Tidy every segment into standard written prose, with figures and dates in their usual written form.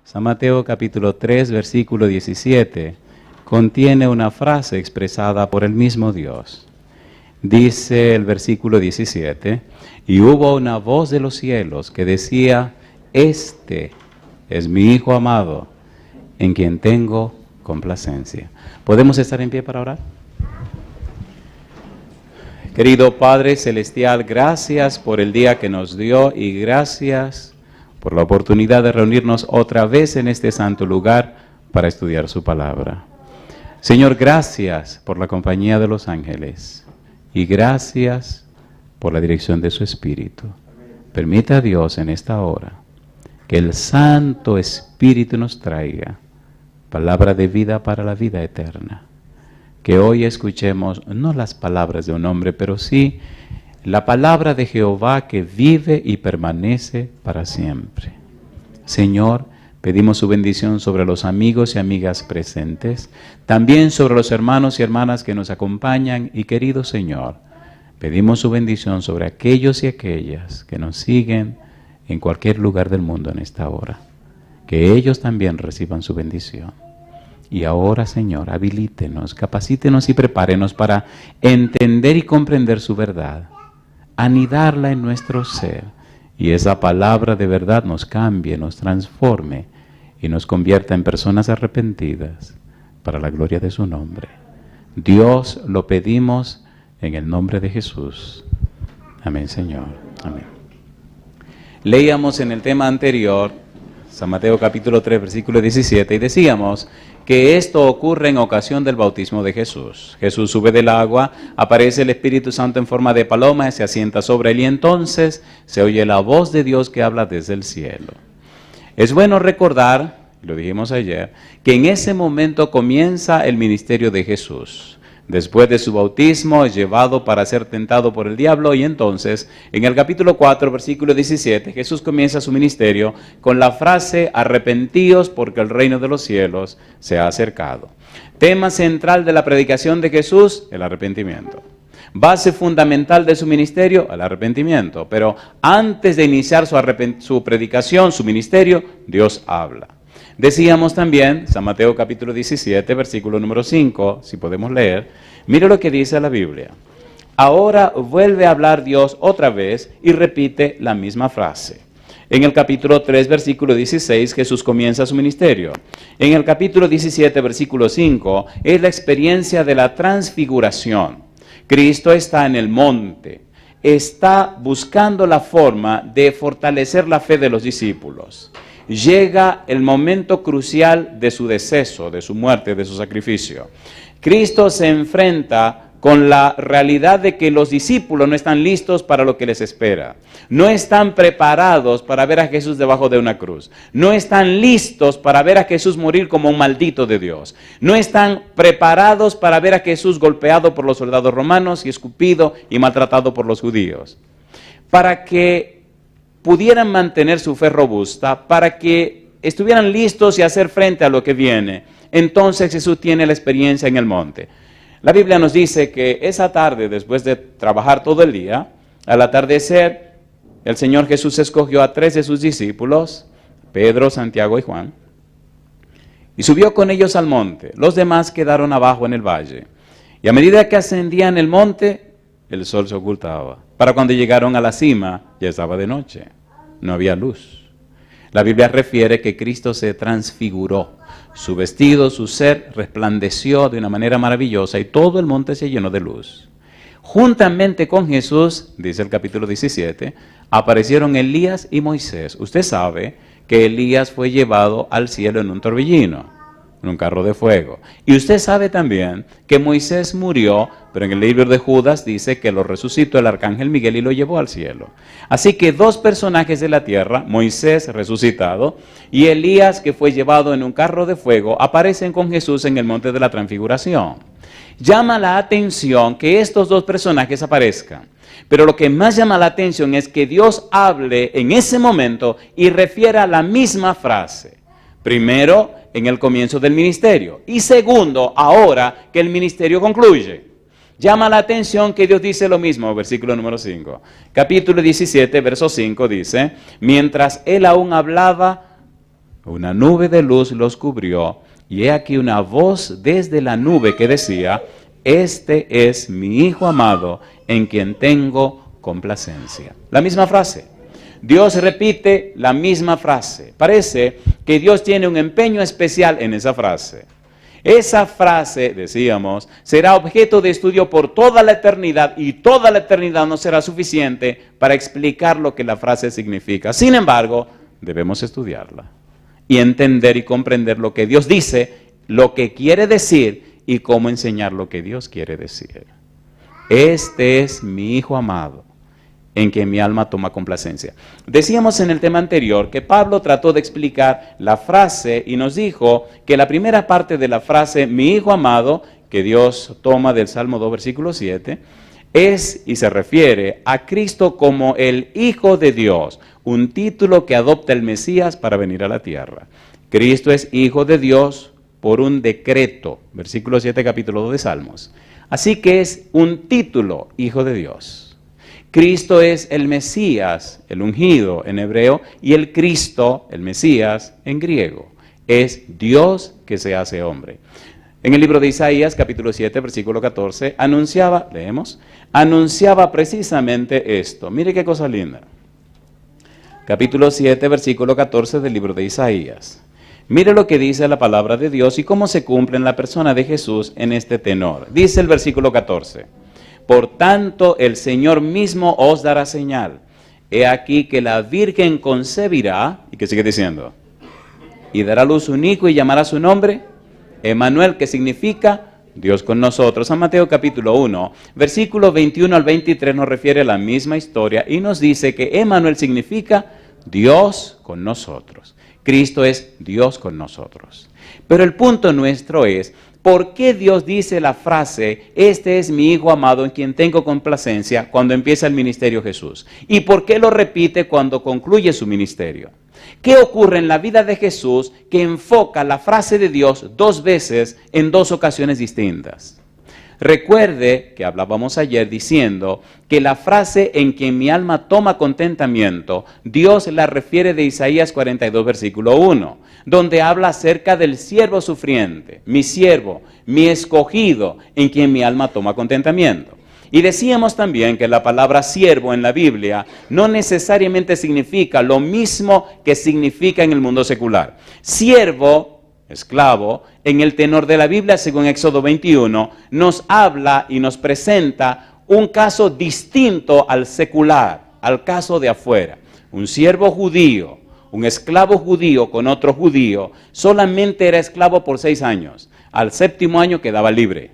San Mateo capítulo 3, versículo 17, contiene una frase expresada por el mismo Dios. Dice el versículo 17, y hubo una voz de los cielos que decía, este es mi Hijo amado, en quien tengo complacencia. ¿Podemos estar en pie para orar? Querido Padre Celestial, gracias por el día que nos dio y gracias por la oportunidad de reunirnos otra vez en este santo lugar para estudiar su palabra. Señor, gracias por la compañía de los ángeles y gracias por la dirección de su Espíritu. Permita a Dios en esta hora que el Santo Espíritu nos traiga palabra de vida para la vida eterna. Que hoy escuchemos no las palabras de un hombre, pero sí la palabra de Jehová que vive y permanece para siempre. Señor, pedimos su bendición sobre los amigos y amigas presentes, también sobre los hermanos y hermanas que nos acompañan y querido Señor, pedimos su bendición sobre aquellos y aquellas que nos siguen en cualquier lugar del mundo en esta hora. Que ellos también reciban su bendición. Y ahora, Señor, habilítenos, capacítenos y prepárenos para entender y comprender su verdad, anidarla en nuestro ser, y esa palabra de verdad nos cambie, nos transforme y nos convierta en personas arrepentidas para la gloria de su nombre. Dios, lo pedimos en el nombre de Jesús. Amén, Señor. Amén. Leíamos en el tema anterior, San Mateo capítulo 3, versículo 17, y decíamos que esto ocurre en ocasión del bautismo de Jesús. Jesús sube del agua, aparece el Espíritu Santo en forma de paloma y se asienta sobre él, y entonces se oye la voz de Dios que habla desde el cielo. Es bueno recordar, lo dijimos ayer, que en ese momento comienza el ministerio de Jesús. Después de su bautismo es llevado para ser tentado por el diablo y entonces en el capítulo 4, versículo 17, Jesús comienza su ministerio con la frase arrepentíos porque el reino de los cielos se ha acercado. Tema central de la predicación de Jesús, el arrepentimiento. Base fundamental de su ministerio, el arrepentimiento. Pero antes de iniciar su predicación, su ministerio, Dios habla. Decíamos también, San Mateo capítulo 17, versículo número 5, si podemos leer, mire lo que dice la Biblia. Ahora vuelve a hablar Dios otra vez y repite la misma frase. En el capítulo 3, versículo 16, Jesús comienza su ministerio. En el capítulo 17, versículo 5, es la experiencia de la transfiguración. Cristo está en el monte, está buscando la forma de fortalecer la fe de los discípulos. Llega el momento crucial de su deceso, de su muerte, de su sacrificio. Cristo se enfrenta con la realidad de que los discípulos no están listos para lo que les espera. No están preparados para ver a Jesús debajo de una cruz. No están listos para ver a Jesús morir como un maldito de Dios. No están preparados para ver a Jesús golpeado por los soldados romanos y escupido y maltratado por los judíos. Para que pudieran mantener su fe robusta, para que estuvieran listos y hacer frente a lo que viene. Entonces Jesús tiene la experiencia en el monte. La Biblia nos dice que esa tarde, después de trabajar todo el día, al atardecer, el Señor Jesús escogió a 3 de sus discípulos, Pedro, Santiago y Juan, y subió con ellos al monte. Los demás quedaron abajo en el valle. Y a medida que ascendían el monte, el sol se ocultaba. Para cuando llegaron a la cima, ya estaba de noche. No había luz. La Biblia refiere que Cristo se transfiguró. Su vestido, su ser resplandeció de una manera maravillosa y todo el monte se llenó de luz. Juntamente con Jesús, dice el capítulo 17, aparecieron Elías y Moisés. Usted sabe que Elías fue llevado al cielo en un torbellino, en un carro de fuego. Y usted sabe también que Moisés murió, pero en el libro de Judas dice que lo resucitó el arcángel Miguel y lo llevó al cielo. Así que 2 personajes de la tierra, Moisés resucitado y Elías que fue llevado en un carro de fuego, aparecen con Jesús en el monte de la transfiguración. Llama la atención que estos 2 personajes aparezcan. Pero lo que más llama la atención es que Dios hable en ese momento y refiera la misma frase. Primero, en el comienzo del ministerio. Y segundo, ahora que el ministerio concluye. Llama la atención que Dios dice lo mismo, versículo número 5. Capítulo 17, verso 5 dice, mientras él aún hablaba, Una nube de luz los cubrió, y he aquí una voz desde la nube que decía: este es mi Hijo amado, en quien tengo complacencia. La misma frase. Dios repite la misma frase. Parece que Dios tiene un empeño especial en esa frase. Esa frase, decíamos, será objeto de estudio por toda la eternidad, y toda la eternidad no será suficiente para explicar lo que la frase significa. Sin embargo, debemos estudiarla y entender y comprender lo que Dios dice, lo que quiere decir y cómo enseñar lo que Dios quiere decir. Este es mi Hijo amado, en quien mi alma toma complacencia. Decíamos en el tema anterior que Pablo trató de explicar la frase y nos dijo que la primera parte de la frase, mi Hijo amado, que Dios toma del Salmo 2, versículo 7, es y se refiere a Cristo como el Hijo de Dios, un título que adopta el Mesías para venir a la tierra. Cristo es Hijo de Dios por un decreto, versículo 7, capítulo 2 de Salmos. Así que es un título, Hijo de Dios. Cristo es el Mesías, el ungido en hebreo, y el Cristo, el Mesías, en griego. Es Dios que se hace hombre. En el libro de Isaías, capítulo 7, versículo 14, anunciaba precisamente esto. Mire qué cosa linda. Capítulo 7, versículo 14 del libro de Isaías. Mire lo que dice la palabra de Dios y cómo se cumple en la persona de Jesús en este tenor. Dice el versículo 14. Por tanto, el Señor mismo os dará señal. He aquí que la Virgen concebirá, ¿y qué sigue diciendo? Y dará luz un hijo y llamará su nombre Emmanuel, que significa Dios con nosotros. San Mateo capítulo 1, versículo 21 al 23 nos refiere a la misma historia y nos dice que Emmanuel significa Dios con nosotros. Cristo es Dios con nosotros. Pero el punto nuestro es, ¿por qué Dios dice la frase, este es mi Hijo amado en quien tengo complacencia, cuando empieza el ministerio Jesús? ¿Y por qué lo repite cuando concluye su ministerio? ¿Qué ocurre en la vida de Jesús que enfoca la frase de Dios dos veces en dos ocasiones distintas? Recuerde que hablábamos ayer diciendo que la frase en quien mi alma toma contentamiento, Dios la refiere de Isaías 42, versículo 1, donde habla acerca del siervo sufriente, mi siervo, mi escogido, en quien mi alma toma contentamiento. Y decíamos también que la palabra siervo en la Biblia no necesariamente significa lo mismo que significa en el mundo secular. Siervo, esclavo, en el tenor de la Biblia, según Éxodo 21, nos habla y nos presenta un caso distinto al secular, al caso de afuera. Un siervo judío, un esclavo judío con otro judío, solamente era esclavo por 6 años. Al 7º año quedaba libre.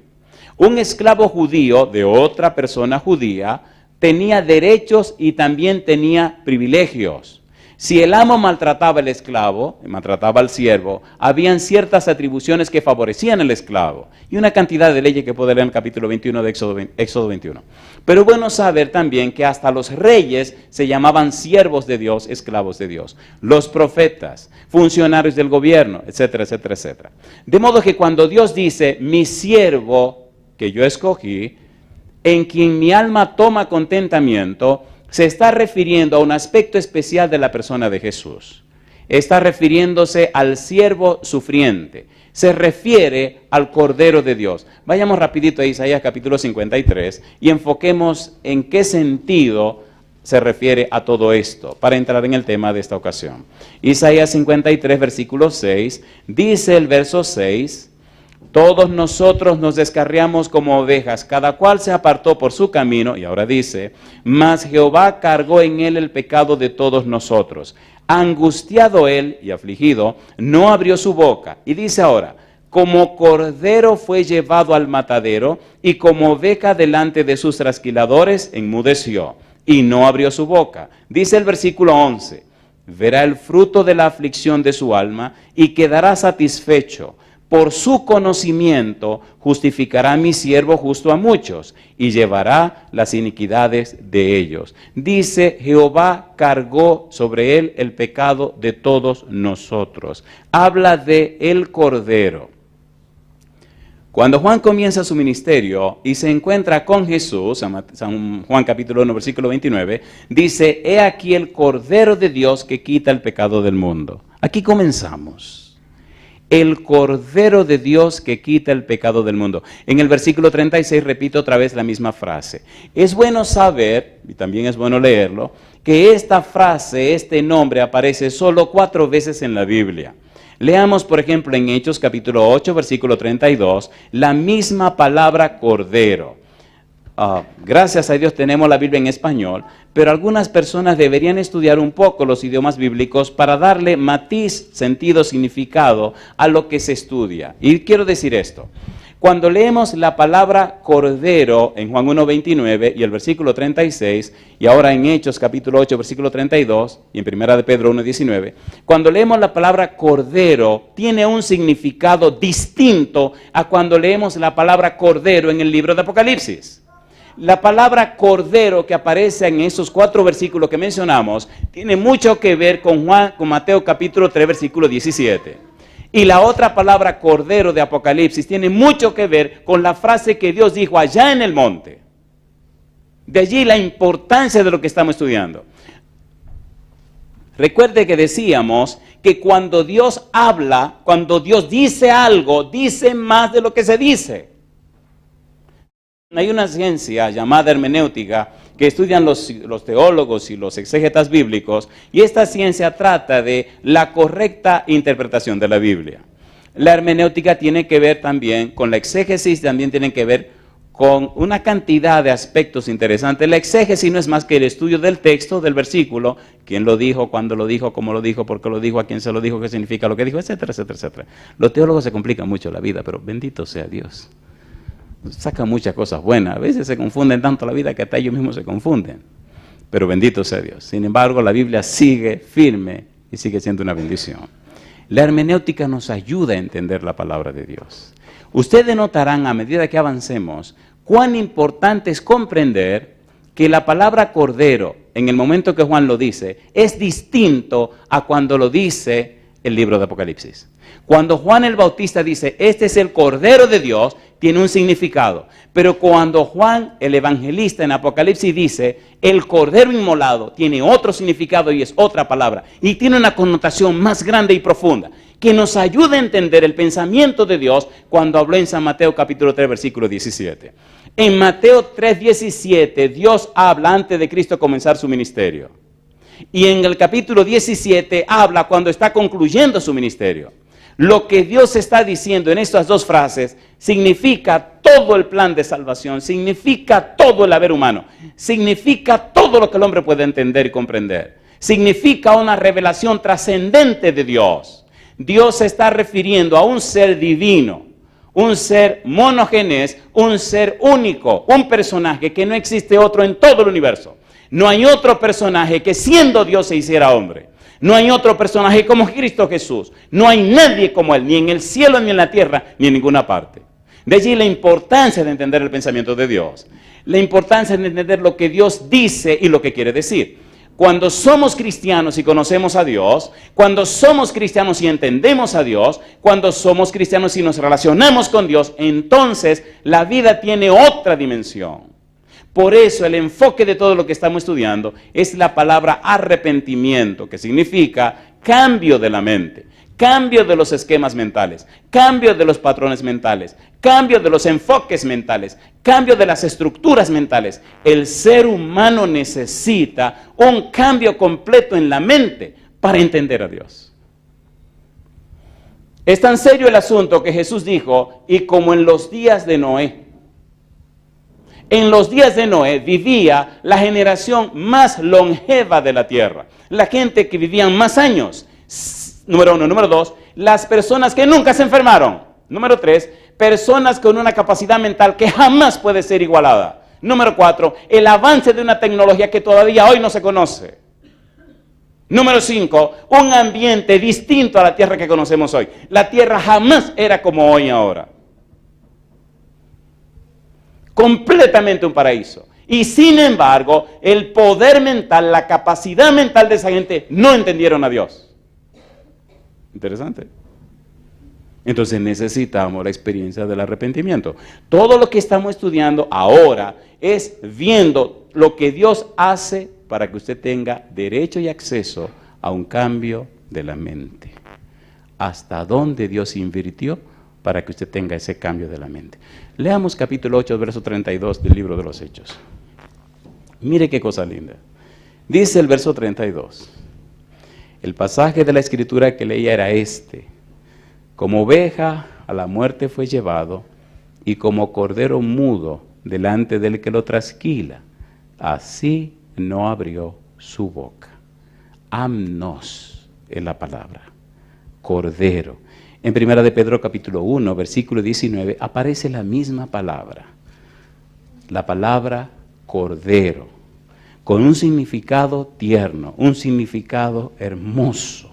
Un esclavo judío de otra persona judía tenía derechos y también tenía privilegios. Si el amo maltrataba al esclavo, maltrataba al siervo, habían ciertas atribuciones que favorecían al esclavo. Y una cantidad de leyes que puede leer en el capítulo 21 de Éxodo 21. Pero es bueno saber también que hasta los reyes se llamaban siervos de Dios, esclavos de Dios. Los profetas, funcionarios del gobierno, etcétera, etcétera, etcétera. De modo que cuando Dios dice, mi siervo que yo escogí, en quien mi alma toma contentamiento, se está refiriendo a un aspecto especial de la persona de Jesús. Está refiriéndose al siervo sufriente. Se refiere al Cordero de Dios. Vayamos rapidito a Isaías capítulo 53 y enfoquemos en qué sentido se refiere a todo esto, para entrar en el tema de esta ocasión. Isaías 53, versículo 6, dice el verso 6, todos nosotros nos descarriamos como ovejas, cada cual se apartó por su camino, y ahora dice, mas Jehová cargó en él el pecado de todos nosotros. Angustiado él y afligido, no abrió su boca. Y dice ahora, como cordero fue llevado al matadero, y como oveja delante de sus trasquiladores, enmudeció, y no abrió su boca. Dice el versículo 11, verá el fruto de la aflicción de su alma, y quedará satisfecho. Por su conocimiento justificará mi siervo justo a muchos y llevará las iniquidades de ellos. Dice, Jehová cargó sobre él el pecado de todos nosotros. Habla de el Cordero. Cuando Juan comienza su ministerio y se encuentra con Jesús, San Juan capítulo 1, versículo 29, dice, he aquí el Cordero de Dios que quita el pecado del mundo. Aquí comenzamos. El Cordero de Dios que quita el pecado del mundo. En el versículo 36 repito otra vez la misma frase. Es bueno saber, y también es bueno leerlo, que esta frase, este nombre aparece solo 4 veces en la Biblia. Leamos, por ejemplo, en Hechos capítulo 8, versículo 32, la misma palabra Cordero. Gracias a Dios tenemos la Biblia en español, pero algunas personas deberían estudiar un poco los idiomas bíblicos para darle matiz, sentido, significado a lo que se estudia. Y quiero decir esto. Cuando leemos la palabra Cordero en Juan 1:29 y el versículo 36, y ahora en Hechos capítulo 8, versículo 32, y en Primera de Pedro 1:19, cuando leemos la palabra Cordero, tiene un significado distinto a cuando leemos la palabra Cordero en el libro de Apocalipsis. La palabra Cordero que aparece en esos 4 versículos que mencionamos, tiene mucho que ver con Mateo capítulo 3, versículo 17. Y la otra palabra Cordero de Apocalipsis tiene mucho que ver con la frase que Dios dijo allá en el monte. De allí la importancia de lo que estamos estudiando. Recuerde que decíamos que cuando Dios habla, cuando Dios dice algo, dice más de lo que se dice. Hay una ciencia llamada hermenéutica que estudian los teólogos y los exégetas bíblicos, y esta ciencia trata de la correcta interpretación de la Biblia. La hermenéutica tiene que ver también con la exégesis, también tiene que ver con una cantidad de aspectos interesantes. La exégesis no es más que el estudio del texto, del versículo, quién lo dijo, cuándo lo dijo, cómo lo dijo, por qué lo dijo, a quién se lo dijo, qué significa lo que dijo, etcétera, etcétera, etcétera. Los teólogos se complican mucho la vida, pero bendito sea Dios. Sacan muchas cosas buenas, a veces se confunden tanto la vida que hasta ellos mismos se confunden, pero bendito sea Dios. Sin embargo, la Biblia sigue firme y sigue siendo una bendición. La hermenéutica nos ayuda a entender la palabra de Dios. Ustedes notarán a medida que avancemos cuán importante es comprender que la palabra Cordero, en el momento que Juan lo dice, es distinto a cuando lo dice el libro de Apocalipsis. Cuando Juan el Bautista dice, este es el Cordero de Dios, tiene un significado. Pero cuando Juan el Evangelista en Apocalipsis dice, el Cordero inmolado, tiene otro significado y es otra palabra. Y tiene una connotación más grande y profunda, que nos ayuda a entender el pensamiento de Dios cuando habló en San Mateo capítulo 3, versículo 17. En Mateo 3:17, Dios habla antes de Cristo comenzar su ministerio. Y en el capítulo 17 habla cuando está concluyendo su ministerio. Lo que Dios está diciendo en estas 2 frases significa todo el plan de salvación, significa todo el haber humano, significa todo lo que el hombre puede entender y comprender, significa una revelación trascendente de Dios. Dios se está refiriendo a un ser divino, un ser monogénez, un ser único, un personaje que no existe otro en todo el universo. No hay otro personaje que siendo Dios se hiciera hombre. No hay otro personaje como Cristo Jesús. No hay nadie como Él, ni en el cielo, ni en la tierra, ni en ninguna parte. De allí la importancia de entender el pensamiento de Dios. La importancia de entender lo que Dios dice y lo que quiere decir. Cuando somos cristianos y conocemos a Dios, cuando somos cristianos y entendemos a Dios, cuando somos cristianos y nos relacionamos con Dios, entonces la vida tiene otra dimensión. Por eso el enfoque de todo lo que estamos estudiando es la palabra arrepentimiento, que significa cambio de la mente, cambio de los esquemas mentales, cambio de los patrones mentales, cambio de los enfoques mentales, cambio de las estructuras mentales. El ser humano necesita un cambio completo en la mente para entender a Dios. Es tan serio el asunto que Jesús dijo, y como en los días de Noé. En los días de Noé vivía la generación más longeva de la tierra. La gente que vivía más años. Número 1. Número 2, las personas que nunca se enfermaron. Número 3, personas con una capacidad mental que jamás puede ser igualada. Número 4, el avance de una tecnología que todavía hoy no se conoce. Número 5, un ambiente distinto a la tierra que conocemos hoy. La tierra jamás era como hoy ahora. Completamente un paraíso. Y sin embargo, el poder mental, la capacidad mental de esa gente no entendieron a Dios. Interesante. Entonces necesitamos la experiencia del arrepentimiento. Todo lo que estamos estudiando ahora es viendo lo que Dios hace para que usted tenga derecho y acceso a un cambio de la mente. Hasta dónde Dios invirtió para que usted tenga ese cambio de la mente. Leamos capítulo 8, verso 32 del libro de los Hechos. Mire qué cosa linda. Dice el verso 32. El pasaje de la escritura que leía era este. Como oveja a la muerte fue llevado, y como cordero mudo delante del que lo trasquila, así no abrió su boca. Amnos es la palabra, cordero. En 1 de Pedro capítulo 1, versículo 19, aparece la misma palabra. La palabra cordero, con un significado tierno, un significado hermoso,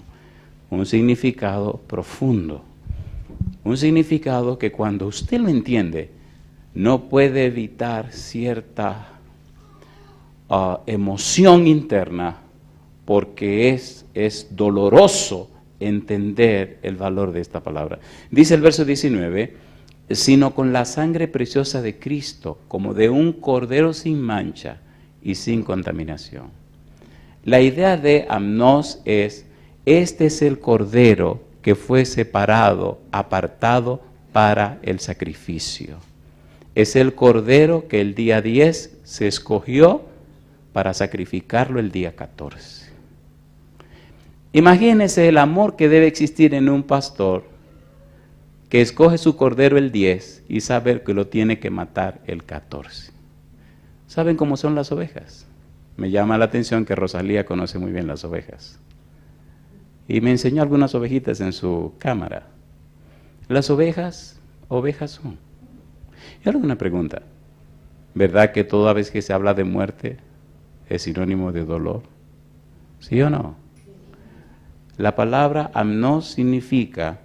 un significado profundo. Un significado que cuando usted lo entiende, no puede evitar cierta emoción interna, porque es doloroso entender el valor de esta palabra. Dice el verso 19, sino con la sangre preciosa de Cristo, como de un cordero sin mancha y sin contaminación. La idea de amnos es, este es el cordero que fue separado, apartado para el sacrificio. Es el cordero que el día 10 se escogió para sacrificarlo el día 14. Imagínense el amor que debe existir en un pastor que escoge su cordero el 10 y sabe que lo tiene que matar el 14. ¿Saben cómo son las ovejas? Me llama la atención que Rosalía conoce muy bien las ovejas. Y me enseñó algunas ovejitas en su cámara. Las ovejas son. Y ahora una pregunta. ¿Verdad que toda vez que se habla de muerte es sinónimo de dolor? ¿Sí o no? La palabra amnos significa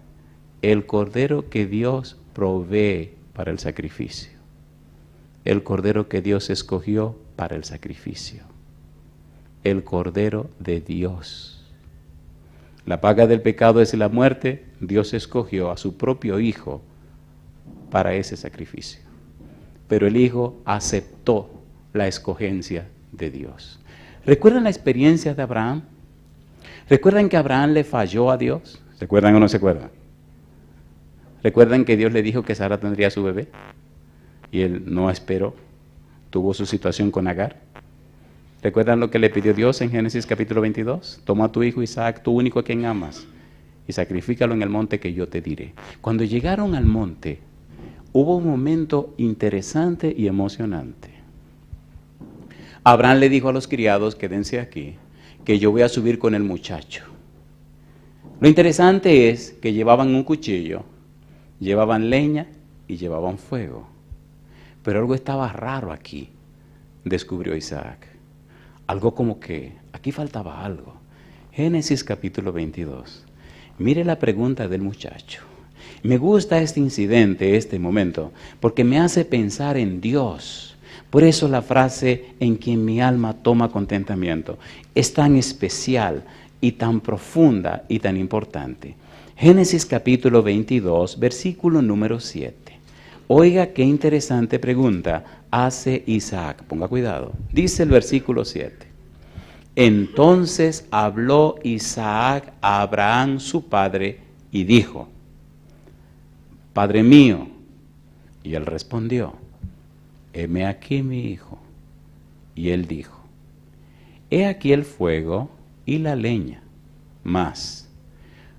el cordero que Dios provee para el sacrificio. El cordero que Dios escogió para el sacrificio. El cordero de Dios. La paga del pecado es la muerte. Dios escogió a su propio Hijo para ese sacrificio. Pero el Hijo aceptó la escogencia de Dios. ¿Recuerdan la experiencia de Abraham? ¿Recuerdan que Abraham le falló a Dios? ¿Recuerdan o no se acuerdan? ¿Recuerdan que Dios le dijo que Sara tendría su bebé? Y él no esperó. Tuvo su situación con Agar. ¿Recuerdan lo que le pidió Dios en Génesis capítulo 22? Toma a tu hijo Isaac, tu único a quien amas, y sacrifícalo en el monte que yo te diré. Cuando llegaron al monte, hubo un momento interesante y emocionante. Abraham le dijo a los criados, quédense aquí, que yo voy a subir con el muchacho. Lo interesante es que llevaban un cuchillo, llevaban leña y llevaban fuego. Pero algo estaba raro aquí, descubrió Isaac. Algo como que aquí faltaba algo. Génesis capítulo 22. Mire la pregunta del muchacho. Me gusta este incidente, este momento, porque me hace pensar en Dios. Por eso la frase en quien mi alma toma contentamiento es tan especial y tan profunda y tan importante. Génesis capítulo 22, versículo número 7. Oiga qué interesante pregunta hace Isaac. Ponga cuidado. Dice el versículo 7. Entonces habló Isaac a Abraham su padre y dijo, Padre mío. Y él respondió, heme aquí mi hijo. Y él dijo, he aquí el fuego y la leña, mas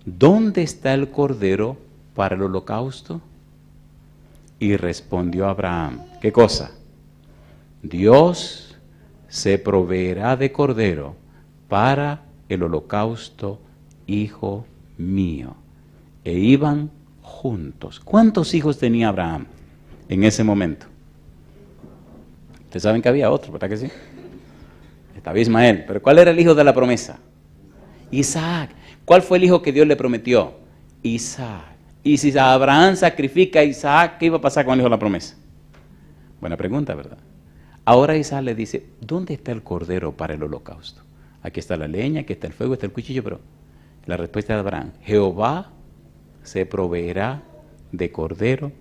¿dónde está el cordero para el holocausto? Y respondió Abraham, ¿qué cosa? Dios se proveerá de cordero para el holocausto, hijo mío. E iban juntos. ¿Cuántos hijos tenía Abraham en ese momento? Ustedes saben que había otro, ¿verdad que sí? Estaba Ismael, pero ¿cuál era el hijo de la promesa? Isaac. ¿Cuál fue el hijo que Dios le prometió? Isaac. Y si Abraham sacrifica a Isaac, ¿qué iba a pasar con el hijo de la promesa? Buena pregunta, ¿verdad? Ahora Isaac le dice, ¿dónde está el cordero para el holocausto? Aquí está la leña, aquí está el fuego, está el cuchillo, pero la respuesta de Abraham, Jehová se proveerá de cordero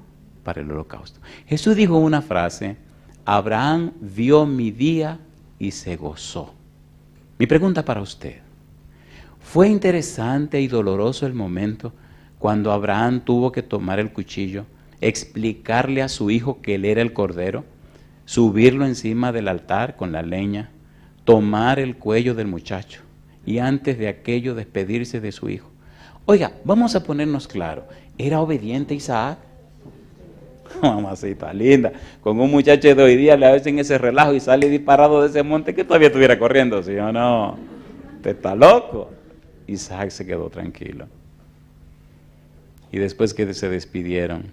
para el holocausto. Jesús dijo una frase: Abraham vio mi día y se gozó. Mi pregunta para usted: ¿fue interesante y doloroso el momento cuando Abraham tuvo que tomar el cuchillo, explicarle a su hijo que él era el cordero, subirlo encima del altar con la leña, tomar el cuello del muchacho y antes de aquello despedirse de su hijo? Oiga, vamos a ponernos claro, ¿era obediente Isaac? Mamacita linda, con un muchacho de hoy día le hacen ese relajo y sale disparado de ese monte que todavía estuviera corriendo, ¿sí o no? Usted está loco. Isaac se quedó tranquilo. Y después que se despidieron,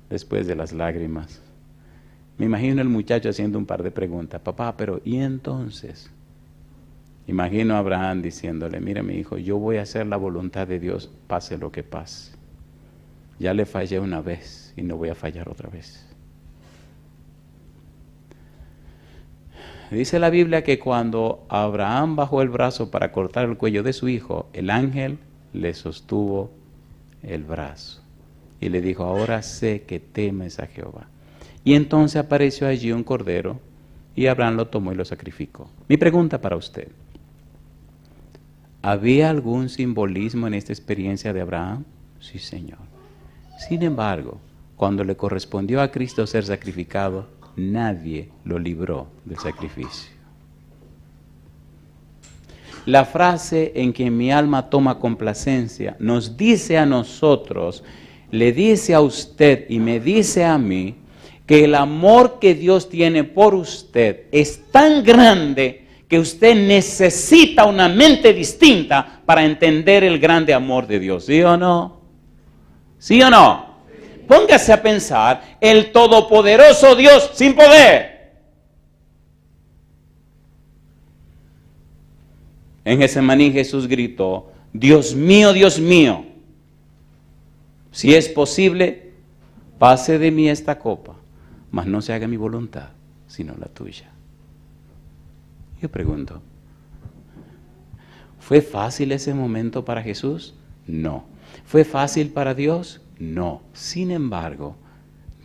después de las lágrimas, me imagino el muchacho haciendo un par de preguntas. Papá, pero ¿y entonces? Imagino a Abraham diciéndole: mira mi hijo, yo voy a hacer la voluntad de Dios, pase lo que pase. Ya le fallé una vez y no voy a fallar otra vez. Dice la Biblia que cuando Abraham bajó el brazo para cortar el cuello de su hijo, el ángel le sostuvo el brazo y le dijo: ahora sé que temes a Jehová. Y entonces apareció allí un cordero y Abraham lo tomó y lo sacrificó. Mi pregunta para usted: ¿había algún simbolismo en esta experiencia de Abraham? Sí, Señor. Sin embargo, cuando le correspondió a Cristo ser sacrificado, nadie lo libró del sacrificio. La frase en que mi alma toma complacencia nos dice a nosotros, le dice a usted y me dice a mí, que el amor que Dios tiene por usted es tan grande que usted necesita una mente distinta para entender el grande amor de Dios. ¿Sí o no? ¿Sí o no? Póngase a pensar, el todopoderoso Dios sin poder. En Getsemaní Jesús gritó: Dios mío, si es posible, pase de mí esta copa, mas no se haga mi voluntad, sino la tuya. Yo pregunto, ¿fue fácil ese momento para Jesús? No. ¿Fue fácil para Dios? No. Sin embargo,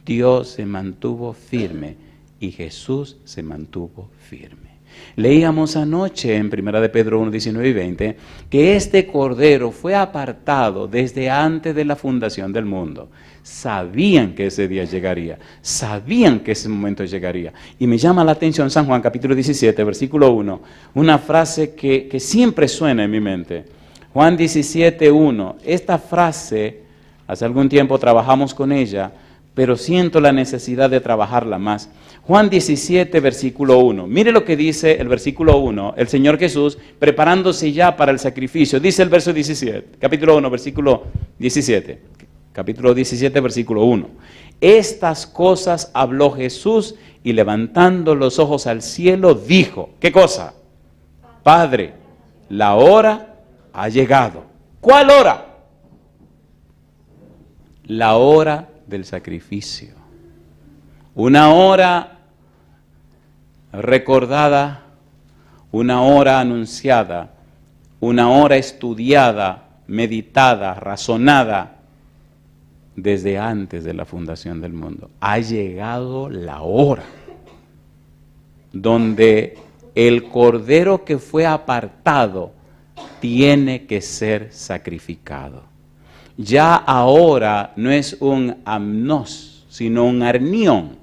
Dios se mantuvo firme y Jesús se mantuvo firme. Leíamos anoche en 1 de Pedro 1, 19 y 20 que este cordero fue apartado desde antes de la fundación del mundo. Sabían que ese día llegaría, sabían que ese momento llegaría. Y me llama la atención San Juan capítulo 17, versículo 1, una frase que siempre suena en mi mente. Juan 17, 1, esta frase, hace algún tiempo trabajamos con ella, pero siento la necesidad de trabajarla más. Juan 17, versículo 1. Mire lo que dice el versículo 1. El Señor Jesús preparándose ya para el sacrificio. Dice el verso 17, capítulo 1, versículo 17. Capítulo 17, versículo 1. Estas cosas habló Jesús y levantando los ojos al cielo dijo, ¿qué cosa? Padre, la hora ha llegado. ¿Cuál hora? La hora del sacrificio. Una hora recordada, una hora anunciada, una hora estudiada, meditada, razonada desde antes de la fundación del mundo. Ha llegado la hora donde el cordero que fue apartado tiene que ser sacrificado. Ya ahora no es un amnos, sino un arnión.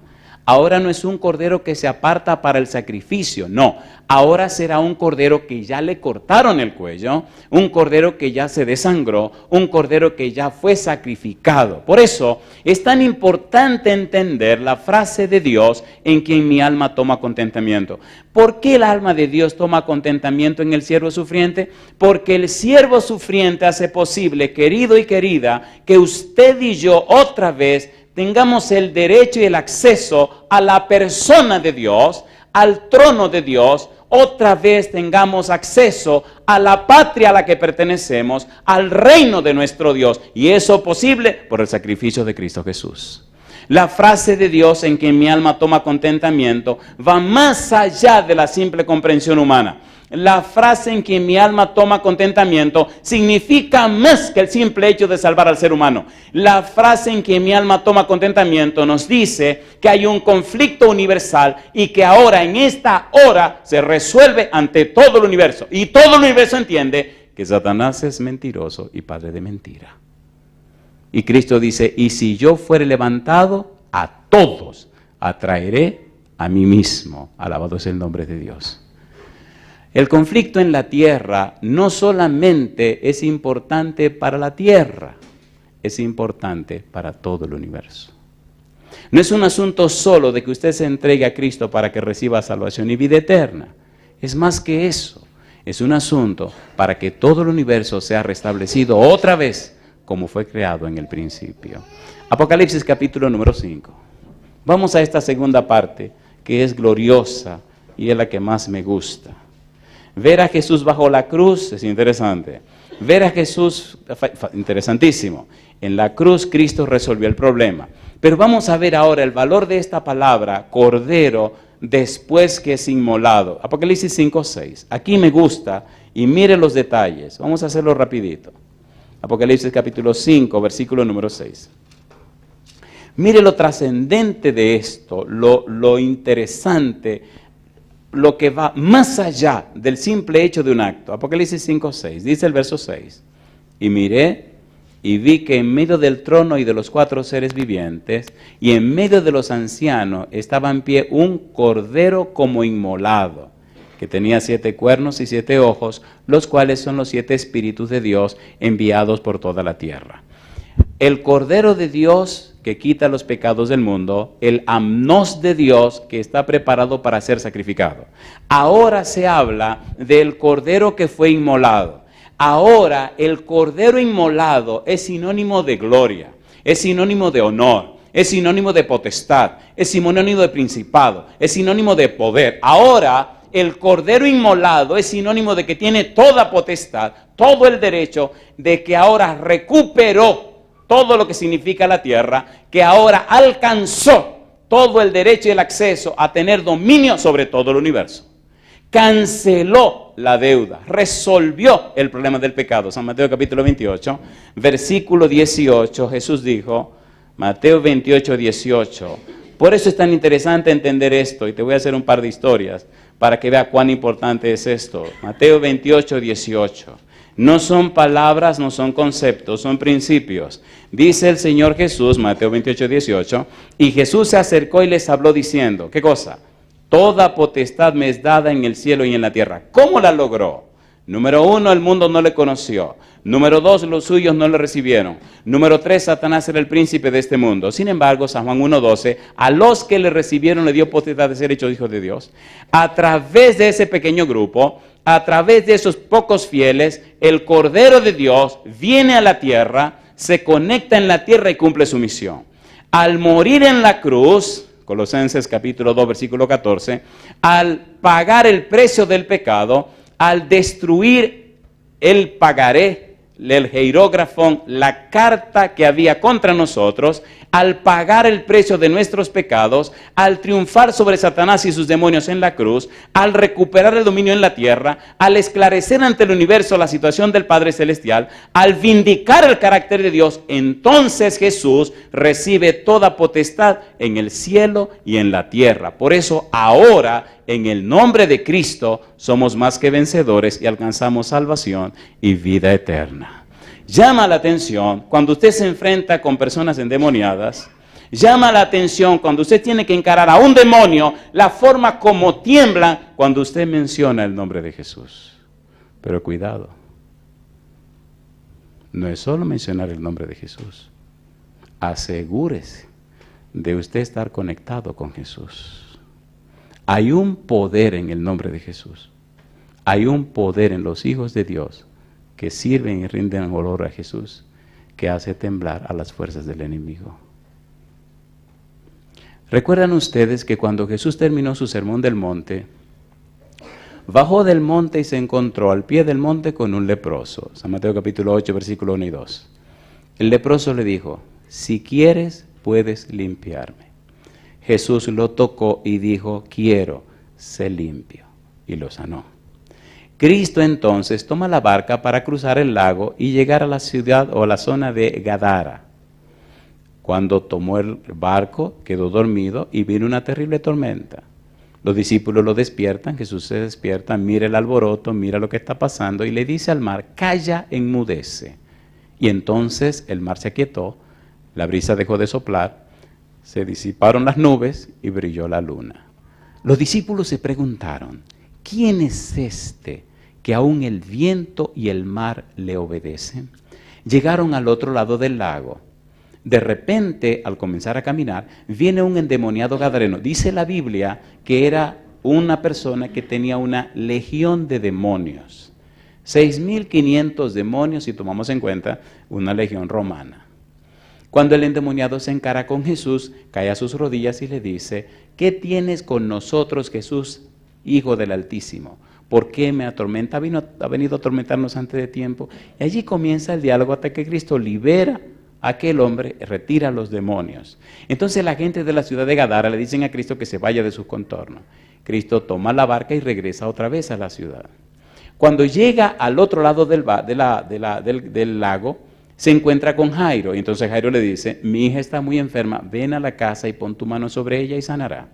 Ahora no es un cordero que se aparta para el sacrificio, no. Ahora será un cordero que ya le cortaron el cuello, un cordero que ya se desangró, un cordero que ya fue sacrificado. Por eso es tan importante entender la frase de Dios en quien mi alma toma contentamiento. ¿Por qué el alma de Dios toma contentamiento en el siervo sufriente? Porque el siervo sufriente hace posible, querido y querida, que usted y yo otra vez tengamos el derecho y el acceso a la persona de Dios, al trono de Dios, otra vez tengamos acceso a la patria a la que pertenecemos, al reino de nuestro Dios. Y eso posible por el sacrificio de Cristo Jesús. La frase de Dios en que mi alma toma contentamiento va más allá de la simple comprensión humana. La frase en que mi alma toma contentamiento significa más que el simple hecho de salvar al ser humano. La frase en que mi alma toma contentamiento nos dice que hay un conflicto universal y que ahora en esta hora se resuelve ante todo el universo. Y todo el universo entiende que Satanás es mentiroso y padre de mentira. Y Cristo dice, y si yo fuere levantado, a todos atraeré a mí mismo. Alabado es el nombre de Dios. El conflicto en la tierra no solamente es importante para la tierra, es importante para todo el universo. No es un asunto solo de que usted se entregue a Cristo para que reciba salvación y vida eterna. Es más que eso. Es un asunto para que todo el universo sea restablecido otra vez como fue creado en el principio. Apocalipsis capítulo número 5. Vamos a esta segunda parte que es gloriosa y es la que más me gusta. Ver a Jesús bajo la cruz es interesante. Ver a Jesús, interesantísimo. En la cruz Cristo resolvió el problema. Pero vamos a ver ahora el valor de esta palabra, cordero, después que es inmolado. Apocalipsis 5:6. Aquí me gusta y mire los detalles. Vamos a hacerlo rapidito. Apocalipsis capítulo 5, versículo número 6. Mire lo trascendente de esto, lo interesante, lo que va más allá del simple hecho de un acto. Apocalipsis 5:6, dice el verso 6. Y miré y vi que en medio del trono y de los 4 seres vivientes y en medio de los ancianos estaba en pie un cordero como inmolado, que tenía 7 cuernos y 7 ojos, los cuales son los 7 espíritus de Dios enviados por toda la tierra. El Cordero de Dios que quita los pecados del mundo, el amnos de Dios que está preparado para ser sacrificado. Ahora se habla del Cordero que fue inmolado. Ahora el Cordero inmolado es sinónimo de gloria, es sinónimo de honor, es sinónimo de potestad, es sinónimo de principado, es sinónimo de poder. Ahora el Cordero inmolado es sinónimo de que tiene toda potestad, todo el derecho, de que ahora recuperó todo lo que significa la tierra, que ahora alcanzó todo el derecho y el acceso a tener dominio sobre todo el universo. Canceló la deuda, resolvió el problema del pecado. San Mateo capítulo 28, versículo 18, Jesús dijo, Mateo 28, 18, por eso es tan interesante entender esto, y te voy a hacer un par de historias para que vea cuán importante es esto. Mateo 28, 18. No son palabras, no son conceptos, son principios. Dice el Señor Jesús, Mateo 28, 18, y Jesús se acercó y les habló diciendo, ¿qué cosa? Toda potestad me es dada en el cielo y en la tierra. ¿Cómo la logró? Número 1, el mundo no le conoció. Número 2, los suyos no le recibieron. Número 3, Satanás era el príncipe de este mundo. Sin embargo, San Juan 1:12, a los que le recibieron le dio potestad de ser hechos hijos de Dios. A través de ese pequeño grupo, a través de esos pocos fieles, el Cordero de Dios viene a la tierra, se conecta en la tierra y cumple su misión. Al morir en la cruz, Colosenses capítulo 2, versículo 14, al pagar el precio del pecado, al destruir el pagaré, el hierógrafo, la carta que había contra nosotros, al pagar el precio de nuestros pecados, al triunfar sobre Satanás y sus demonios en la cruz, al recuperar el dominio en la tierra, al esclarecer ante el universo la situación del Padre Celestial, al vindicar el carácter de Dios, entonces Jesús recibe toda potestad en el cielo y en la tierra. Por eso ahora, en el nombre de Cristo, somos más que vencedores y alcanzamos salvación y vida eterna. Llama la atención cuando usted se enfrenta con personas endemoniadas. Llama la atención cuando usted tiene que encarar a un demonio, la forma como tiemblan cuando usted menciona el nombre de Jesús. Pero cuidado, no es solo mencionar el nombre de Jesús. Asegúrese de usted estar conectado con Jesús. Hay un poder en el nombre de Jesús. Hay un poder en los hijos de Dios que sirven y rinden honor a Jesús, que hace temblar a las fuerzas del enemigo. ¿Recuerdan ustedes que cuando Jesús terminó su sermón del monte, bajó del monte y se encontró al pie del monte con un leproso? San Mateo capítulo 8, versículo 1 y 2. El leproso le dijo, si quieres, puedes limpiarme. Jesús lo tocó y dijo, quiero, sé limpio, y lo sanó. Cristo entonces toma la barca para cruzar el lago y llegar a la ciudad o a la zona de Gadara. Cuando tomó el barco, quedó dormido y vino una terrible tormenta. Los discípulos lo despiertan, Jesús se despierta, mira el alboroto, mira lo que está pasando y le dice al mar, calla, enmudece. Y entonces el mar se aquietó, la brisa dejó de soplar, se disiparon las nubes y brilló la luna. Los discípulos se preguntaron, ¿quién es este que aún el viento y el mar le obedecen? Llegaron al otro lado del lago. De repente, al comenzar a caminar, viene un endemoniado gadareno. Dice la Biblia que era una persona que tenía una legión de demonios. 6.500 demonios, si tomamos en cuenta una legión romana. Cuando el endemoniado se encara con Jesús, cae a sus rodillas y le dice, ¿qué tienes con nosotros, Jesús, Hijo del Altísimo? ¿Por qué me atormenta? Ha venido a atormentarnos antes de tiempo. Y allí comienza el diálogo hasta que Cristo libera a aquel hombre, retira a los demonios. Entonces la gente de la ciudad de Gadara le dicen a Cristo que se vaya de sus contornos. Cristo toma la barca y regresa otra vez a la ciudad. Cuando llega al otro lado del lago, se encuentra con Jairo. Y entonces Jairo le dice, mi hija está muy enferma, ven a la casa y pon tu mano sobre ella y sanará.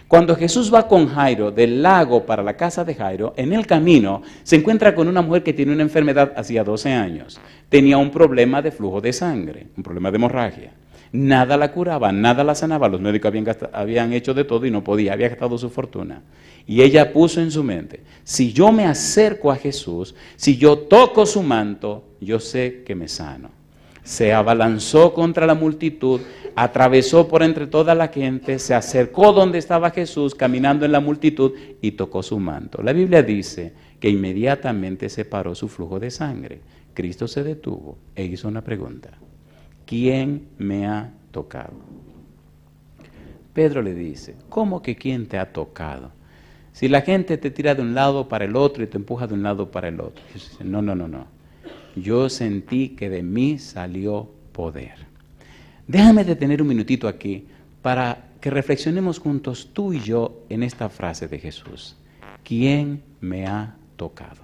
Cuando Jesús va con Jairo del lago para la casa de Jairo, en el camino se encuentra con una mujer que tiene una enfermedad hacía 12 años. Tenía un problema de flujo de sangre, un problema de hemorragia. Nada la curaba, nada la sanaba. Los médicos habían hecho de todo y no podía, había gastado su fortuna. Y ella puso en su mente, si yo me acerco a Jesús, si yo toco su manto, yo sé que me sano. Se abalanzó contra la multitud, atravesó por entre toda la gente, se acercó donde estaba Jesús, caminando en la multitud, y tocó su manto. La Biblia dice que inmediatamente se paró su flujo de sangre. Cristo se detuvo e hizo una pregunta. ¿Quién me ha tocado? Pedro le dice, ¿cómo que quién te ha tocado? Si la gente te tira de un lado para el otro y te empuja de un lado para el otro. Jesús dice, no. Yo sentí que de mí salió poder. Déjame detener un minutito aquí para que reflexionemos juntos tú y yo en esta frase de Jesús. ¿Quién me ha tocado?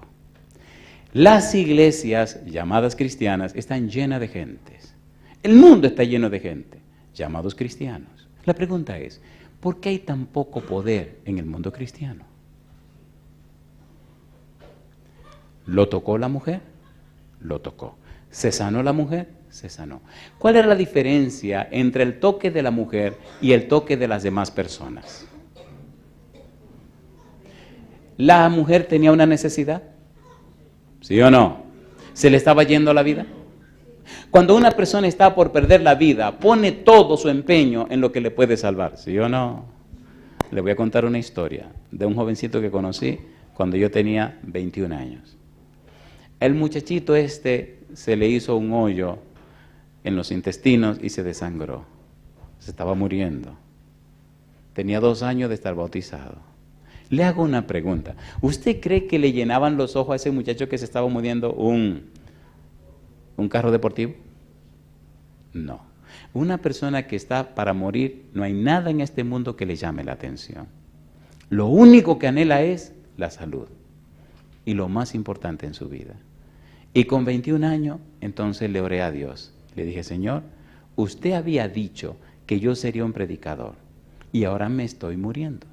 Las iglesias llamadas cristianas están llenas de gentes. El mundo está lleno de gente, llamados cristianos. La pregunta es, ¿por qué hay tan poco poder en el mundo cristiano? ¿Lo tocó la mujer? Lo tocó. ¿Se sanó la mujer? Se sanó. ¿Cuál era la diferencia entre el toque de la mujer y el toque de las demás personas? ¿La mujer tenía una necesidad? ¿Sí o no? ¿Se le estaba yendo la vida? Cuando una persona está por perder la vida, pone todo su empeño en lo que le puede salvar. ¿Sí o no? Le voy a contar una historia de un jovencito que conocí cuando yo tenía 21 años. El muchachito se le hizo un hoyo en los intestinos y se desangró. Se estaba muriendo. Tenía 2 años de estar bautizado. Le hago una pregunta. ¿Usted cree que le llenaban los ojos a ese muchacho que se estaba muriendo un carro deportivo? No. Una persona que está para morir, no hay nada en este mundo que le llame la atención. Lo único que anhela es la salud. Y lo más importante en su vida. Y con 21 años, entonces le oré a Dios. Le dije, Señor, usted había dicho que yo sería un predicador y ahora me estoy muriendo.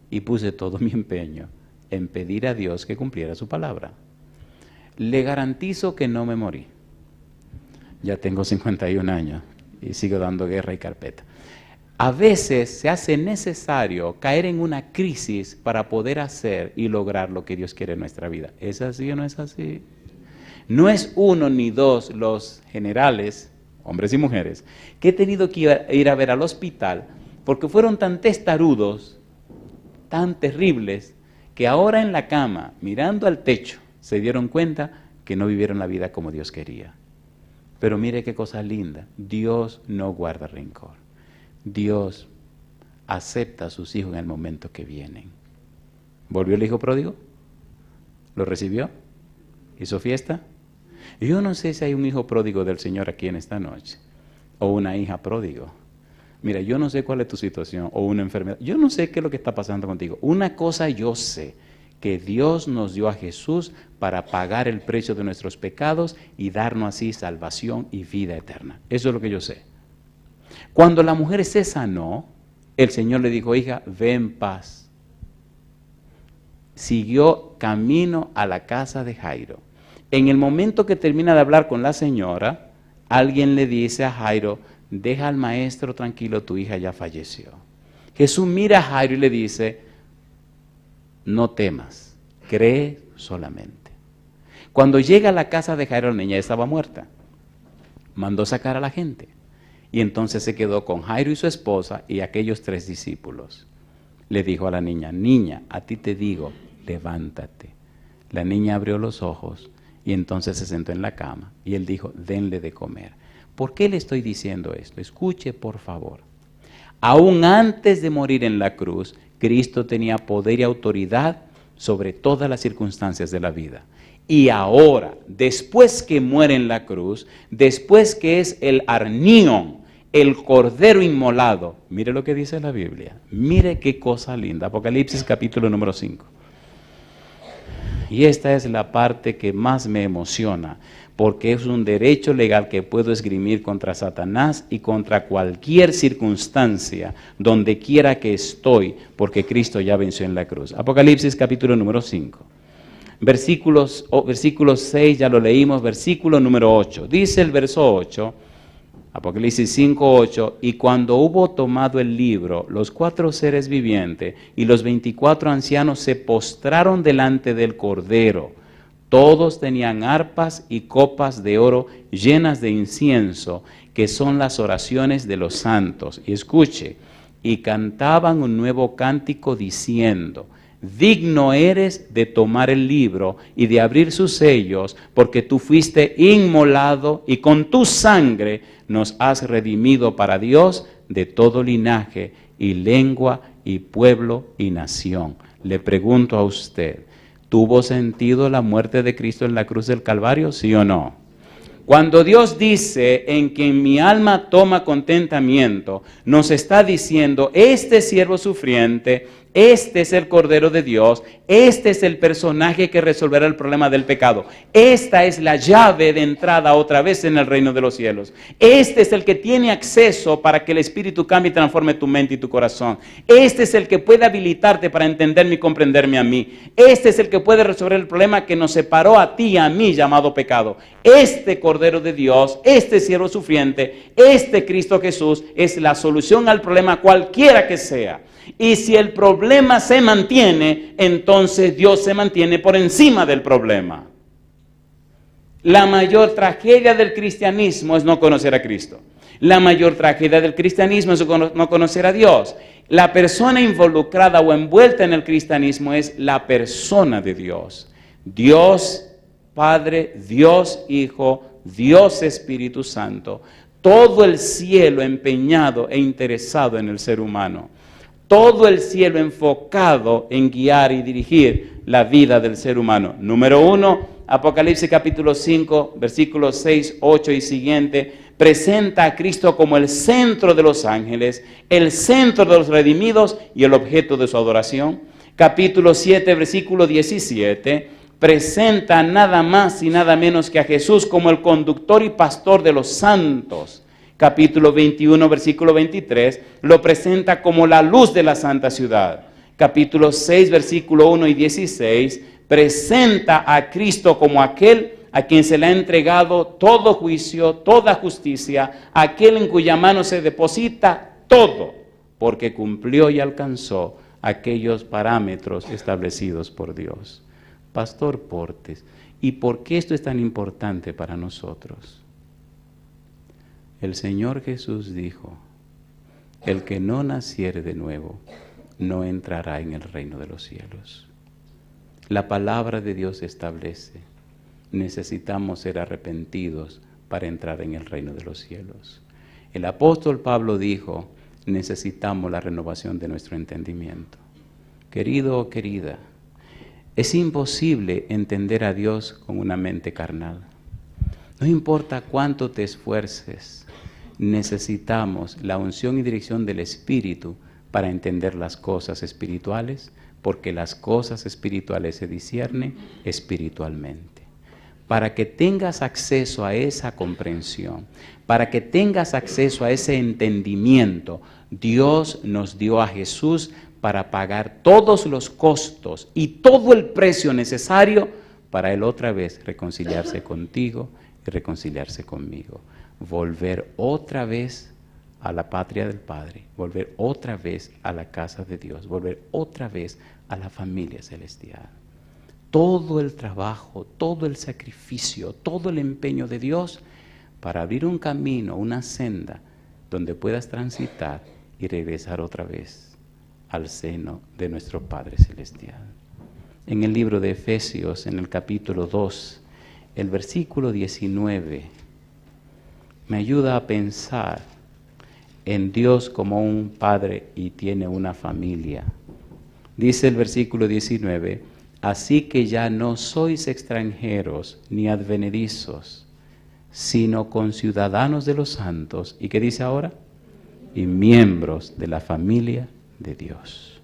Y puse todo mi empeño en pedir a Dios que cumpliera su palabra. Le garantizo que no me morí. Ya tengo 51 años y sigo dando guerra y carpeta. A veces se hace necesario caer en una crisis para poder hacer y lograr lo que Dios quiere en nuestra vida. ¿Es así o no es así? No es 1 ni 2 los generales, hombres y mujeres, que he tenido que ir a ver al hospital porque fueron tan testarudos, tan terribles, que ahora en la cama, mirando al techo, se dieron cuenta que no vivieron la vida como Dios quería. Pero mire qué cosa linda, Dios no guarda rencor. Dios acepta a sus hijos en el momento que vienen. ¿Volvió el hijo pródigo? ¿Lo recibió? ¿Hizo fiesta? Yo no sé si hay un hijo pródigo del Señor aquí en esta noche, o una hija pródigo. Mira, yo no sé cuál es tu situación, o una enfermedad. Yo no sé qué es lo que está pasando contigo. Una cosa yo sé, que Dios nos dio a Jesús para pagar el precio de nuestros pecados y darnos así salvación y vida eterna. Eso es lo que yo sé. Cuando la mujer se sanó, el Señor le dijo, hija, ve en paz. Siguió camino a la casa de Jairo. En el momento que termina de hablar con la señora, alguien le dice a Jairo, deja al maestro tranquilo, tu hija ya falleció. Jesús mira a Jairo y le dice, no temas, cree solamente. Cuando llega a la casa de Jairo, la niña estaba muerta. Mandó sacar a la gente. Y entonces se quedó con Jairo y su esposa y aquellos 3 discípulos. Le dijo a la niña, niña, a ti te digo, levántate. La niña abrió los ojos y entonces se sentó en la cama. Y él dijo, denle de comer. ¿Por qué le estoy diciendo esto? Escuche, por favor. Aún antes de morir en la cruz, Cristo tenía poder y autoridad sobre todas las circunstancias de la vida. Y ahora, después que muere en la cruz, después que es el arnión, el cordero inmolado, mire lo que dice la Biblia, mire qué cosa linda, Apocalipsis capítulo número 5. Y esta es la parte que más me emociona, porque es un derecho legal que puedo esgrimir contra Satanás y contra cualquier circunstancia, donde quiera que estoy, porque Cristo ya venció en la cruz. Apocalipsis capítulo número 5. Versículos 6 ya lo leímos, versículo número 8. Dice el verso 8, Apocalipsis 5, 8, y cuando hubo tomado el libro, los 4 seres vivientes y los 24 ancianos se postraron delante del Cordero. Todos tenían arpas y copas de oro llenas de incienso, que son las oraciones de los santos. Y escuche, y cantaban un nuevo cántico diciendo, digno eres de tomar el libro y de abrir sus sellos, porque tú fuiste inmolado y con tu sangre nos has redimido para Dios de todo linaje y lengua y pueblo y nación. Le pregunto a usted, ¿tuvo sentido la muerte de Cristo en la cruz del Calvario, sí o no? Cuando Dios dice, en quien mi alma toma contentamiento, nos está diciendo, este siervo sufriente, este es el Cordero de Dios, este es el personaje que resolverá el problema del pecado. Esta es la llave de entrada otra vez en el reino de los cielos. Este es el que tiene acceso para que el Espíritu cambie y transforme tu mente y tu corazón. Este es el que puede habilitarte para entenderme y comprenderme a mí. Este es el que puede resolver el problema que nos separó a ti y a mí, llamado pecado. Este Cordero de Dios, este siervo sufriente, este Cristo Jesús es la solución al problema cualquiera que sea. Y si el problema se mantiene, entonces Dios se mantiene por encima del problema. La mayor tragedia del cristianismo es no conocer a Cristo. La mayor tragedia del cristianismo es no conocer a Dios. La persona involucrada o envuelta en el cristianismo es la persona de Dios. Dios Padre, Dios Hijo, Dios Espíritu Santo. Todo el cielo empeñado e interesado en el ser humano. Todo el cielo enfocado en guiar y dirigir la vida del ser humano. Número 1, Apocalipsis capítulo 5, versículos 6, 8 y siguiente, presenta a Cristo como el centro de los ángeles, el centro de los redimidos y el objeto de su adoración. Capítulo 7, versículo 17, presenta nada más y nada menos que a Jesús como el conductor y pastor de los santos. Capítulo 21, versículo 23, lo presenta como la luz de la santa ciudad. Capítulo 6, versículo 1 y 16, presenta a Cristo como aquel a quien se le ha entregado todo juicio, toda justicia, aquel en cuya mano se deposita todo, porque cumplió y alcanzó aquellos parámetros establecidos por Dios. Pastor Portes, ¿y por qué esto es tan importante para nosotros? El Señor Jesús dijo, el que no naciere de nuevo, no entrará en el reino de los cielos. La palabra de Dios establece, necesitamos ser arrepentidos para entrar en el reino de los cielos. El apóstol Pablo dijo, necesitamos la renovación de nuestro entendimiento. Querido o querida, es imposible entender a Dios con una mente carnal. No importa cuánto te esfuerces, necesitamos la unción y dirección del Espíritu para entender las cosas espirituales, porque las cosas espirituales se disciernen espiritualmente. Para que tengas acceso a esa comprensión, para que tengas acceso a ese entendimiento, Dios nos dio a Jesús para pagar todos los costos y todo el precio necesario para Él otra vez reconciliarse contigo y reconciliarse conmigo. Volver otra vez a la patria del Padre, volver otra vez a la casa de Dios, volver otra vez a la familia celestial. Todo el trabajo, todo el sacrificio, todo el empeño de Dios para abrir un camino, una senda, donde puedas transitar y regresar otra vez al seno de nuestro Padre Celestial. En el libro de Efesios, en el capítulo 2, el versículo 19, me ayuda a pensar en Dios como un padre y tiene una familia. Dice el versículo 19, así que ya no sois extranjeros ni advenedizos, sino conciudadanos de los santos. ¿Y qué dice ahora? Y miembros de la familia de Dios.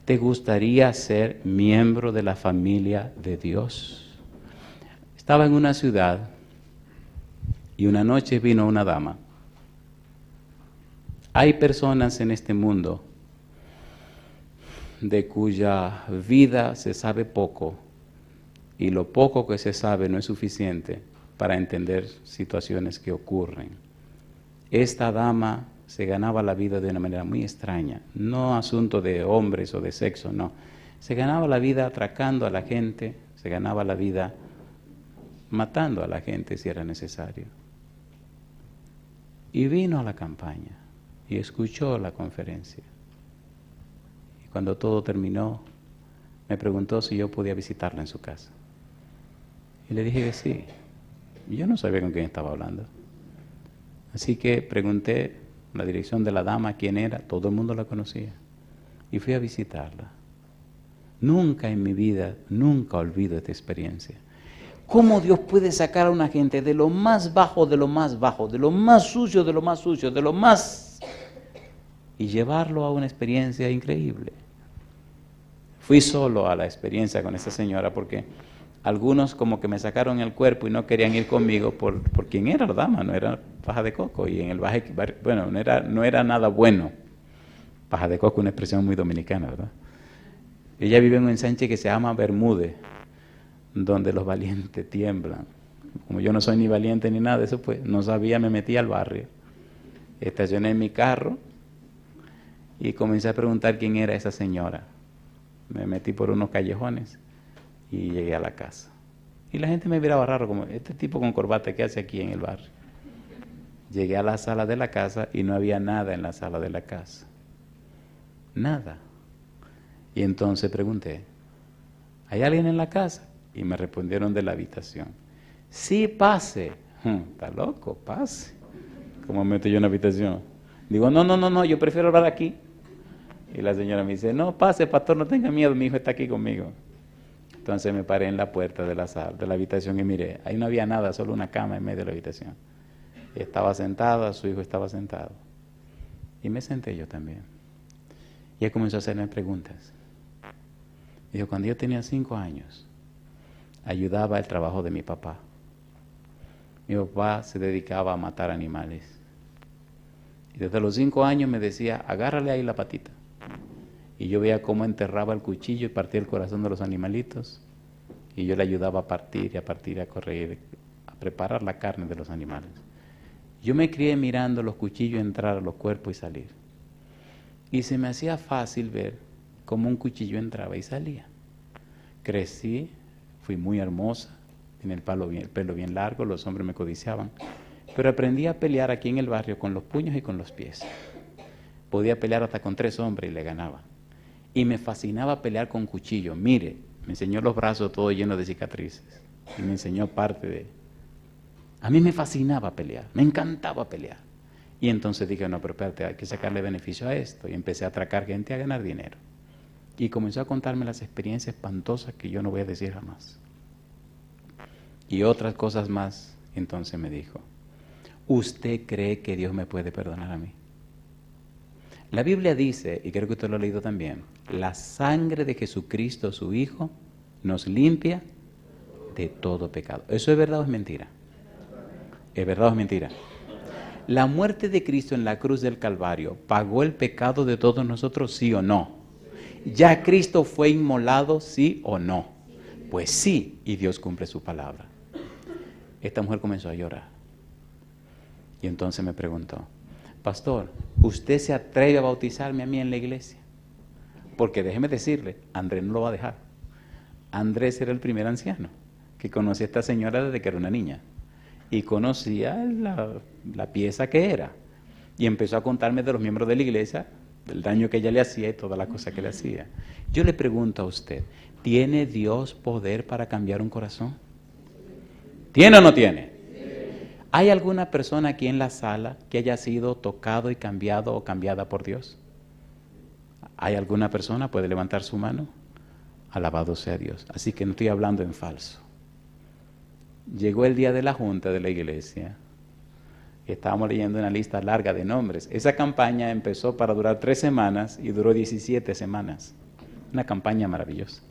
¿Te gustaría ser miembro de la familia de Dios? Estaba en una ciudad y una noche vino una dama. Hay personas en este mundo de cuya vida se sabe poco y lo poco que se sabe no es suficiente para entender situaciones que ocurren. Esta dama se ganaba la vida de una manera muy extraña, no asunto de hombres o de sexo, no. Se ganaba la vida atracando a la gente, se ganaba la vida matando a la gente si era necesario. Y vino a la campaña y escuchó la conferencia. Y cuando todo terminó, me preguntó si yo podía visitarla en su casa. Y le dije que sí. Y yo no sabía con quién estaba hablando. Así que pregunté la dirección de la dama, quién era, todo el mundo la conocía. Y fui a visitarla. Nunca en mi vida, nunca olvido esta experiencia. ¿Cómo Dios puede sacar a una gente de lo más bajo, de lo más bajo, de lo más sucio, de lo más sucio, de lo más... y llevarlo a una experiencia increíble? Fui solo a la experiencia con esta señora porque algunos como que me sacaron el cuerpo y no querían ir conmigo por quién era la dama, no era paja de coco. Y en el baje, bueno, no era nada bueno. Paja de coco es una expresión muy dominicana, ¿verdad? Ella vive en un ensanche que se llama Bermúdez, donde los valientes tiemblan. Como yo no soy ni valiente ni nada de eso, pues no sabía, me metí al barrio. Estacioné en mi carro y comencé a preguntar quién era esa señora. Me metí por unos callejones y llegué a la casa. Y la gente me miraba raro, como este tipo con corbata, ¿qué hace aquí en el barrio? Llegué a la sala de la casa y no había nada en la sala de la casa. Nada. Y entonces pregunté, ¿hay alguien en la casa? Y me respondieron de la habitación. Sí, pase. Está loco, pase. ¿Cómo meto yo en la habitación? Digo, no, yo prefiero hablar aquí. Y la señora me dice, no, pase, pastor, no tenga miedo, mi hijo está aquí conmigo. Entonces me paré en la puerta de la sala, de la habitación y miré. Ahí no había nada, solo una cama en medio de la habitación. Y estaba sentada, su hijo estaba sentado. Y me senté yo también. Y él comenzó a hacerme preguntas. Dijo, cuando yo tenía 5 años, ayudaba el trabajo de mi papá. Mi papá se dedicaba a matar animales. Y desde los 5 años me decía, agárrale ahí la patita. Y yo veía cómo enterraba el cuchillo y partía el corazón de los animalitos. Y yo le ayudaba a partir, a correr, a preparar la carne de los animales. Yo me crié mirando los cuchillos entrar a los cuerpos y salir. Y se me hacía fácil ver cómo un cuchillo entraba y salía. Crecí, fui muy hermosa, tenía el pelo bien largo, los hombres me codiciaban. Pero aprendí a pelear aquí en el barrio con los puños y con los pies. Podía pelear hasta con 3 hombres y le ganaba. Y me fascinaba pelear con cuchillo. Mire, me enseñó los brazos todos llenos de cicatrices. Y me enseñó parte de... A mí me fascinaba pelear, me encantaba pelear. Y entonces dije, no, pero espérate, hay que sacarle beneficio a esto. Y empecé a atracar gente a ganar dinero. Y comenzó a contarme las experiencias espantosas que yo no voy a decir jamás. Y otras cosas más. Entonces me dijo, ¿usted cree que Dios me puede perdonar a mí? La Biblia dice, y creo que usted lo ha leído también, la sangre de Jesucristo, su Hijo, nos limpia de todo pecado. ¿Eso es verdad o es mentira? ¿Es verdad o es mentira? ¿La muerte de Cristo en la cruz del Calvario pagó el pecado de todos nosotros, sí o no? ¿Ya Cristo fue inmolado, sí o no? Pues sí, y Dios cumple su palabra. Esta mujer comenzó a llorar. Y entonces me preguntó, pastor, ¿usted se atreve a bautizarme a mí en la iglesia? Porque déjeme decirle, Andrés no lo va a dejar. Andrés era el primer anciano que conocía a esta señora desde que era una niña. Y conocía la pieza que era. Y empezó a contarme de los miembros de la iglesia, del daño que ella le hacía y todas las cosas que le hacía. Yo le pregunto a usted, ¿tiene Dios poder para cambiar un corazón? ¿Tiene o no tiene? ¿Hay alguna persona aquí en la sala que haya sido tocado y cambiado o cambiada por Dios? ¿Hay alguna persona? ¿Puede levantar su mano? Alabado sea Dios. Así que no estoy hablando en falso. Llegó el día de la junta de la iglesia. Estábamos leyendo una lista larga de nombres. Esa campaña empezó para durar 3 semanas y duró 17 semanas. Una campaña maravillosa.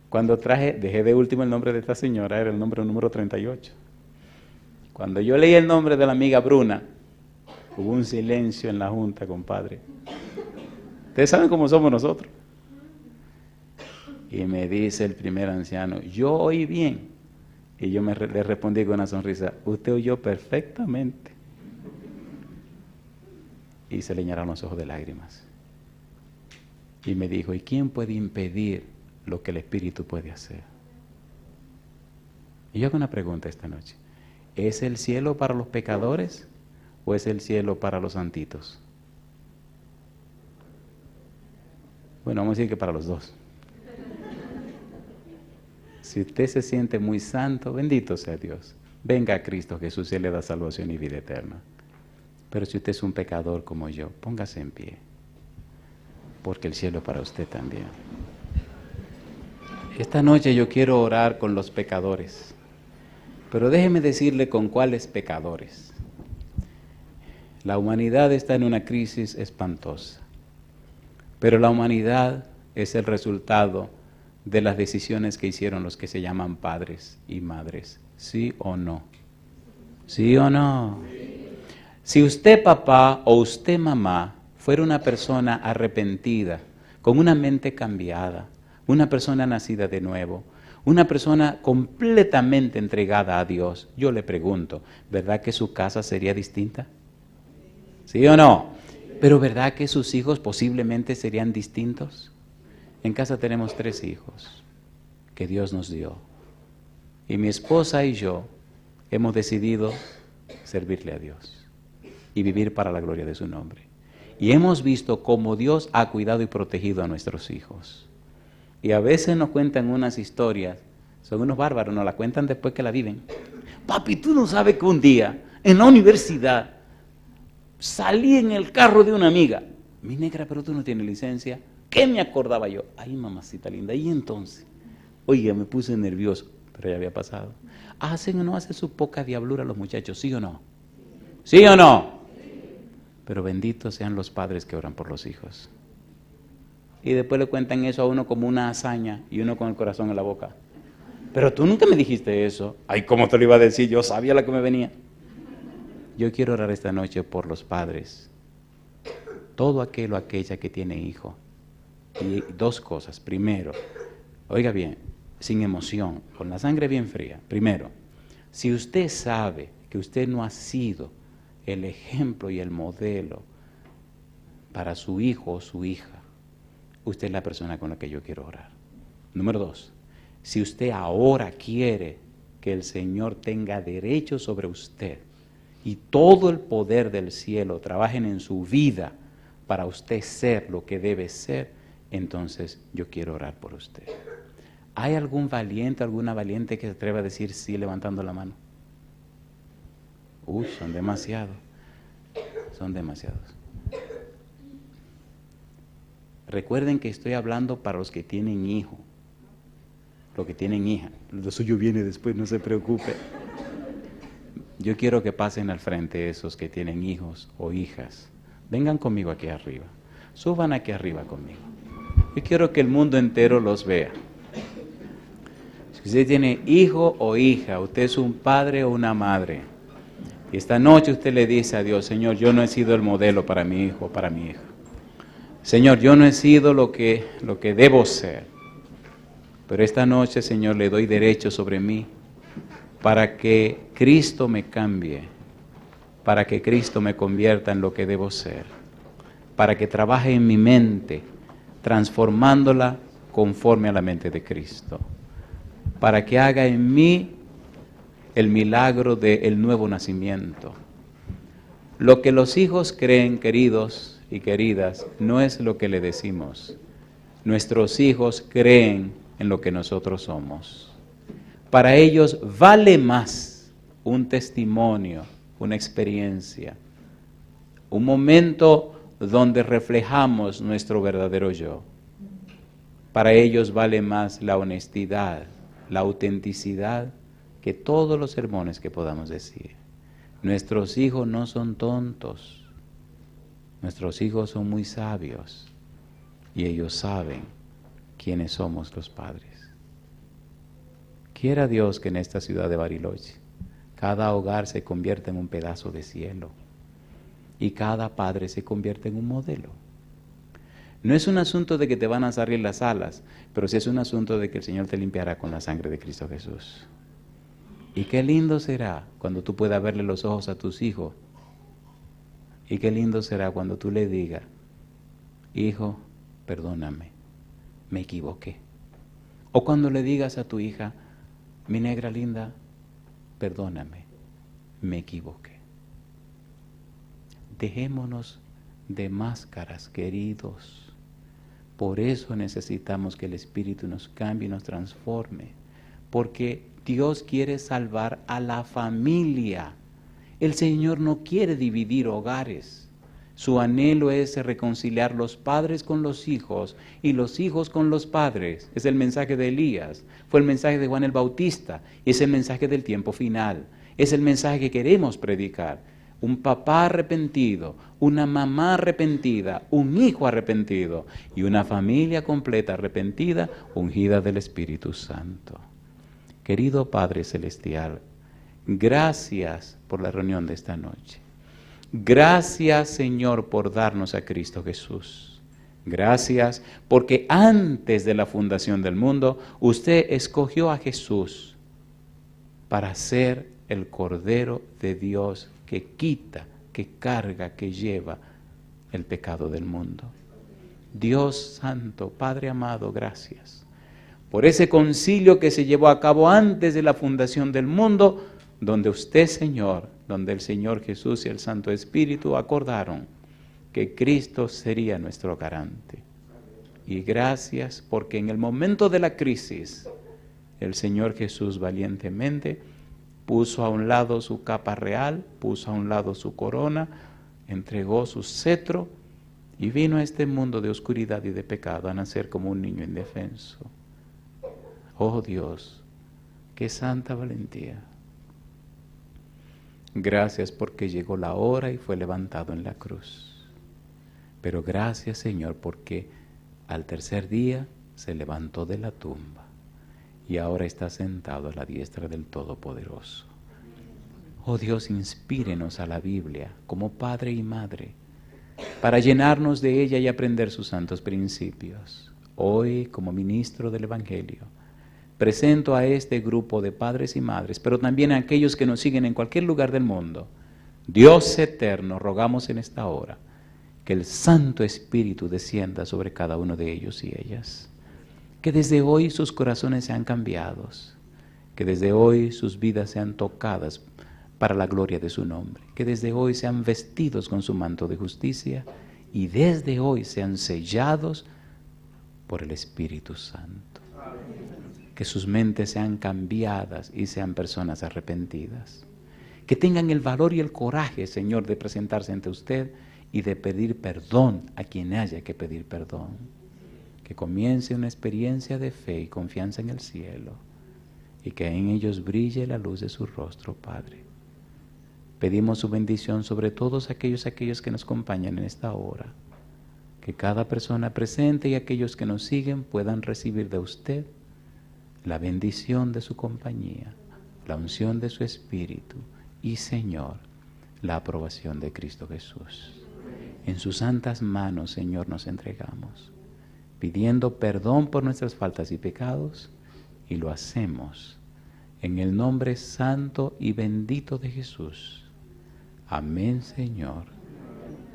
Cuando dejé de último el nombre de esta señora, era el nombre número 38. Cuando yo leí el nombre de la amiga Bruna, hubo un silencio en la junta, compadre. Ustedes saben cómo somos nosotros. Y me dice el primer anciano, yo oí bien. Y yo le respondí con una sonrisa, usted oyó perfectamente. Y se le llenaron los ojos de lágrimas. Y me dijo, ¿y quién puede impedir lo que el Espíritu puede hacer? Y yo hago una pregunta esta noche. ¿Es el cielo para los pecadores o es el cielo para los santitos? Bueno, vamos a decir que para los dos. Si usted se siente muy santo, bendito sea Dios. Venga a Cristo Jesús y Él le da salvación y vida eterna. Pero si usted es un pecador como yo, póngase en pie. Porque el cielo es para usted también. Esta noche yo quiero orar con los pecadores. Pero déjeme decirle con cuáles pecadores. La humanidad está en una crisis espantosa. Pero la humanidad es el resultado de las decisiones que hicieron los que se llaman padres y madres. ¿Sí o no? ¿Sí o no? Si usted papá o usted mamá fuera una persona arrepentida, con una mente cambiada, una persona nacida de nuevo, una persona completamente entregada a Dios, yo le pregunto, ¿verdad que su casa sería distinta? ¿Sí o no? Pero ¿verdad que sus hijos posiblemente serían distintos? En casa tenemos 3 hijos que Dios nos dio. Y mi esposa y yo hemos decidido servirle a Dios y vivir para la gloria de su nombre. Y hemos visto cómo Dios ha cuidado y protegido a nuestros hijos. Y a veces nos cuentan unas historias, son unos bárbaros, nos la cuentan después que la viven. Papi, tú no sabes que un día en la universidad salí en el carro de una amiga. Mi negra, pero tú no tienes licencia. ¿Qué me acordaba yo? Ay, mamacita linda. Y entonces, oiga, me puse nervioso, pero ya había pasado. ¿Hacen o no hacen su poca diablura los muchachos? ¿Sí o no? ¿Sí o no? Pero benditos sean los padres que oran por los hijos. Y después le cuentan eso a uno como una hazaña y uno con el corazón en la boca. Pero tú nunca me dijiste eso. Ay, ¿cómo te lo iba a decir? Yo sabía lo que me venía. Yo quiero orar esta noche por los padres. Todo aquel o aquella que tiene hijo. Y 2 cosas. Primero, oiga bien, sin emoción, con la sangre bien fría. Primero, si usted sabe que usted no ha sido el ejemplo y el modelo para su hijo o su hija, usted es la persona con la que yo quiero orar. Número 2, si usted ahora quiere que el Señor tenga derecho sobre usted y todo el poder del cielo trabajen en su vida para usted ser lo que debe ser, entonces yo quiero orar por usted. ¿Hay algún valiente, alguna valiente que se atreva a decir sí levantando la mano? Son demasiados. Son demasiados. Recuerden que estoy hablando para los que tienen hijo, los que tienen hija. Lo suyo viene después, no se preocupe. Yo quiero que pasen al frente esos que tienen hijos o hijas, Vengan conmigo aquí arriba. Suban aquí arriba conmigo. Yo quiero que el mundo entero los vea. Si usted tiene hijo o hija, usted es un padre o una madre, y esta noche usted le dice a Dios: Señor, yo no he sido el modelo para mi hijo o para mi hija. Señor, yo no he sido lo que debo ser. Pero esta noche, Señor, le doy derecho sobre mí para que Cristo me cambie, para que Cristo me convierta en lo que debo ser, para que trabaje en mi mente, transformándola conforme a la mente de Cristo, para que haga en mí el milagro del nuevo nacimiento. Lo que los hijos creen, queridos y queridas, no es lo que le decimos. Nuestros hijos creen en lo que nosotros somos. Para ellos vale más un testimonio, una experiencia, un momento donde reflejamos nuestro verdadero yo. Para ellos vale más la honestidad, la autenticidad, que todos los sermones que podamos decir. Nuestros hijos no son tontos, nuestros hijos son muy sabios y ellos saben quiénes somos los padres. Quiera Dios que en esta ciudad de Bariloche cada hogar se convierta en un pedazo de cielo y cada padre se convierta en un modelo. No es un asunto de que te van a salir las alas, pero sí es un asunto de que el Señor te limpiará con la sangre de Cristo Jesús. Y qué lindo será cuando tú puedas verle los ojos a tus hijos. Y qué lindo será cuando tú le digas: hijo, perdóname, me equivoqué. O cuando le digas a tu hija: mi negra linda, perdóname, me equivoqué. Dejémonos de máscaras, queridos. Por eso necesitamos que el Espíritu nos cambie y nos transforme. Porque Dios quiere salvar a la familia. El Señor no quiere dividir hogares. Su anhelo es reconciliar los padres con los hijos y los hijos con los padres. Es el mensaje de Elías, fue el mensaje de Juan el Bautista, es el mensaje del tiempo final. Es el mensaje que queremos predicar. Un papá arrepentido, una mamá arrepentida, un hijo arrepentido y una familia completa arrepentida, ungida del Espíritu Santo. Querido Padre Celestial, gracias por la reunión de esta noche. Gracias, Señor, por darnos a Cristo Jesús. Gracias porque antes de la fundación del mundo, usted escogió a Jesús para ser el Cordero de Dios que quita, que carga, que lleva el pecado del mundo. Dios Santo, Padre amado, gracias por ese concilio que se llevó a cabo antes de la fundación del mundo, donde usted, Señor, donde el Señor Jesús y el Santo Espíritu acordaron que Cristo sería nuestro garante. Y gracias porque en el momento de la crisis, el Señor Jesús valientemente puso a un lado su capa real, puso a un lado su corona, entregó su cetro y vino a este mundo de oscuridad y de pecado a nacer como un niño indefenso. Oh Dios, qué santa valentía. Gracias porque llegó la hora y fue levantado en la cruz. Pero gracias, Señor, porque al tercer día se levantó de la tumba y ahora está sentado a la diestra del Todopoderoso. Oh Dios, inspírenos a la Biblia como padre y madre para llenarnos de ella y aprender sus santos principios. Hoy, como ministro del Evangelio, presento a este grupo de padres y madres, pero también a aquellos que nos siguen en cualquier lugar del mundo. Dios eterno, rogamos en esta hora que el Santo Espíritu descienda sobre cada uno de ellos y ellas. Que desde hoy sus corazones sean cambiados, que desde hoy sus vidas sean tocadas para la gloria de su nombre, que desde hoy sean vestidos con su manto de justicia y desde hoy sean sellados por el Espíritu Santo. Que sus mentes sean cambiadas y sean personas arrepentidas. Que tengan el valor y el coraje, Señor, de presentarse ante usted y de pedir perdón a quien haya que pedir perdón. Que comience una experiencia de fe y confianza en el cielo y que en ellos brille la luz de su rostro, Padre. Pedimos su bendición sobre todos aquellos que nos acompañan en esta hora. Que cada persona presente y aquellos que nos siguen puedan recibir de usted la bendición de su compañía, la unción de su Espíritu y, Señor, la aprobación de Cristo Jesús. En sus santas manos, Señor, nos entregamos, pidiendo perdón por nuestras faltas y pecados, y lo hacemos en el nombre santo y bendito de Jesús. Amén, Señor.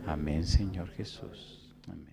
Amén, Señor Jesús. Amén.